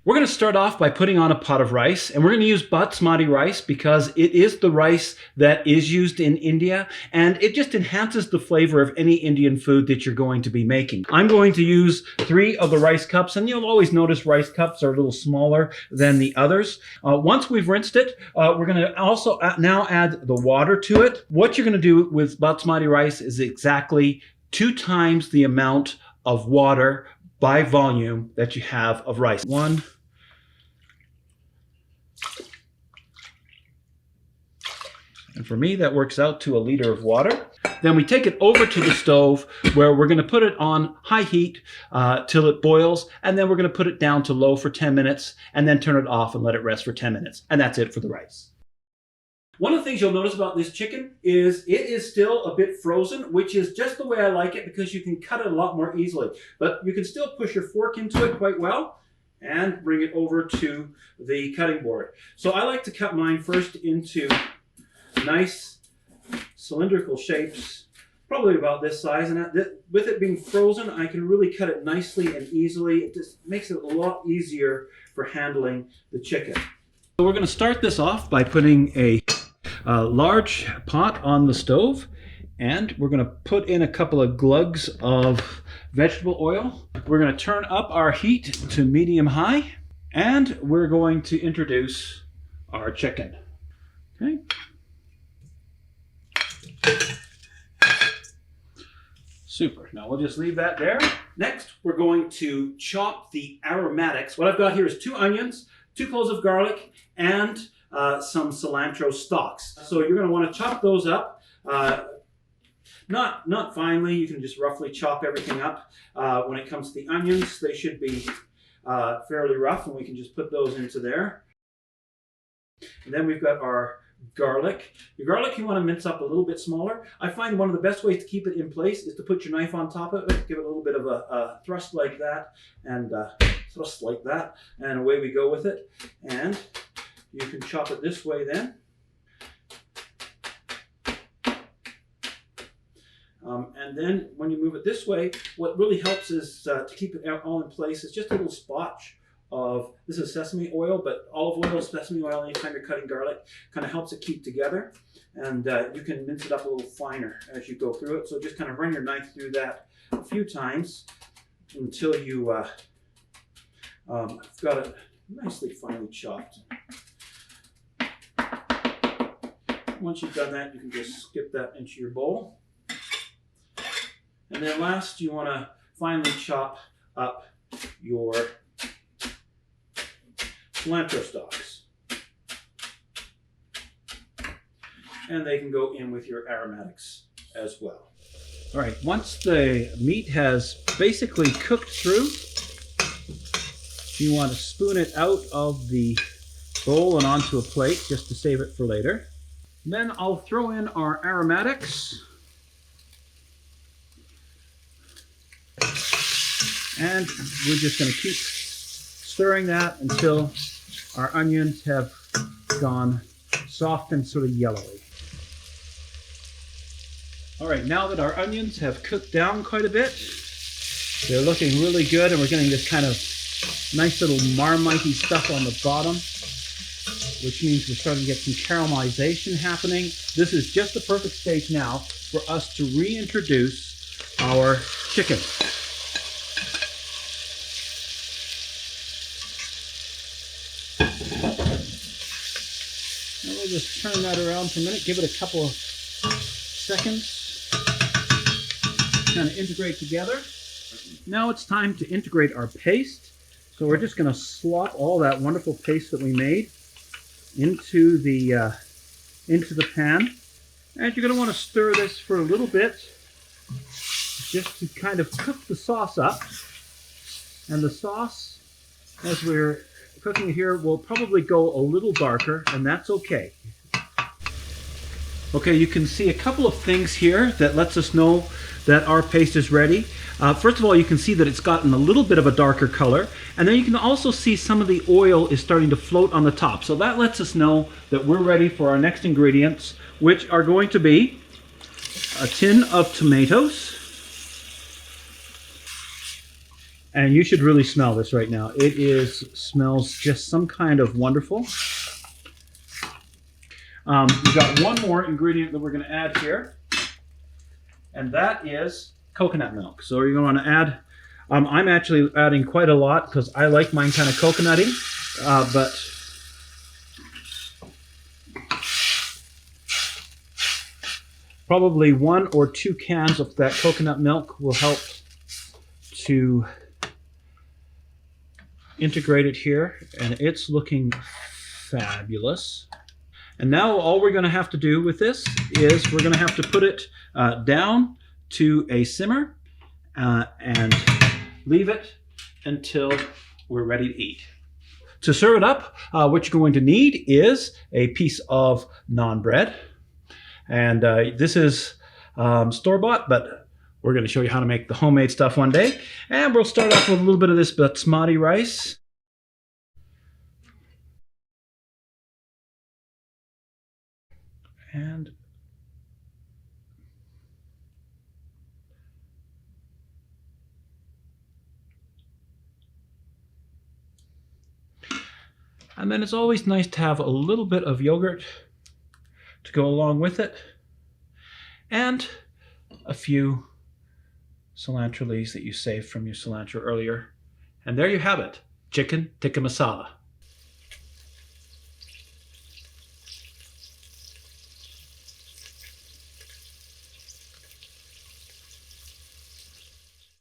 We're going to start off by putting on a pot of rice, and we're going to use basmati rice because it is the rice that is used in India, and it just enhances the flavor of any Indian food that you're going to be making. I'm going to use 3 of the rice cups, and you'll always notice rice cups are a little smaller than the others. Once we've rinsed it, we're going to also now add the water to it. What you're going to do with basmati rice is exactly 2 times the amount of water by volume that you have of rice. 1. And for me, that works out to 1 liter of water. Then we take it over to the stove where we're going to put it on high heat till it boils. And then we're going to put it down to low for 10 minutes and then turn it off and let it rest for 10 minutes. And that's it for the rice. One of the things you'll notice about this chicken is it is still a bit frozen, which is just the way I like it because you can cut it a lot more easily. But you can still push your fork into it quite well and bring it over to the cutting board. So I like to cut mine first into nice cylindrical shapes, probably about this size. And with it being frozen, I can really cut it nicely and easily. It just makes it a lot easier for handling the chicken. So we're going to start this off by putting a large pot on the stove, and we're going to put in a couple of glugs of vegetable oil. We're going to turn up our heat to medium high, and we're going to introduce our chicken. Okay. Super. Now we'll just leave that there. Next, we're going to chop the aromatics. What I've got here is 2 onions, 2 cloves of garlic, and some cilantro stalks. So you're going to want to chop those up. Not finely. You can just roughly chop everything up. When it comes to the onions, they should be fairly rough, and we can just put those into there. And then we've got our garlic. Your garlic you want to mince up a little bit smaller. I find one of the best ways to keep it in place is to put your knife on top of it, give it a little bit of a thrust like that, and thrust like that, and away we go with it. And you can chop it this way then. And then when you move it this way, what really helps is to keep it all in place is just a little spotch of, this is sesame oil, but olive oil, sesame oil, anytime you're cutting garlic, kind of helps it keep together. And you can mince it up a little finer as you go through it. So just kind of run your knife through that a few times until you got it nicely finely chopped. Once you've done that, you can just skip that into your bowl. And then last, you want to finely chop up your cilantro stalks. And they can go in with your aromatics as well. All right, once the meat has basically cooked through, you want to spoon it out of the bowl and onto a plate just to save it for later. Then I'll throw in our aromatics. And we're just going to keep stirring that until our onions have gone soft and sort of yellowy. All right, now that our onions have cooked down quite a bit, they're looking really good, and we're getting this kind of nice little marmite-y stuff on the bottom, which means we're starting to get some caramelization happening. This is just the perfect stage now for us to reintroduce our chicken. And we'll just turn that around for a minute, give it a couple of seconds, kind of integrate together. Now it's time to integrate our paste. So we're just going to slop all that wonderful paste that we made into the pan. And you're going to want to stir this for a little bit just to kind of cook the sauce up. And the sauce, as we're cooking here, will probably go a little darker, and that's okay. Okay, you can see a couple of things here that lets us know that our paste is ready. First of all, you can see that it's gotten a little bit of a darker color, and then you can also see some of the oil is starting to float on the top. So that lets us know that we're ready for our next ingredients, which are going to be a tin of tomatoes, And you should really smell this right now. Smells just some kind of wonderful. We've got one more ingredient that we're going to add here, and that is coconut milk. So you're going to add, I'm actually adding quite a lot because I like mine kind of coconutty, but probably 1 or 2 cans of that coconut milk will help to integrate it here, and it's looking fabulous. And now all we're going to have to do with this is we're going to have to put it down to a simmer and leave it until we're ready to eat. To serve it up, what you're going to need is a piece of naan bread. And this is store-bought, but we're going to show you how to make the homemade stuff one day. And we'll start off with a little bit of this basmati rice. And then it's always nice to have a little bit of yogurt to go along with it, and a few cilantro leaves that you saved from your cilantro earlier. And there you have it, chicken tikka masala.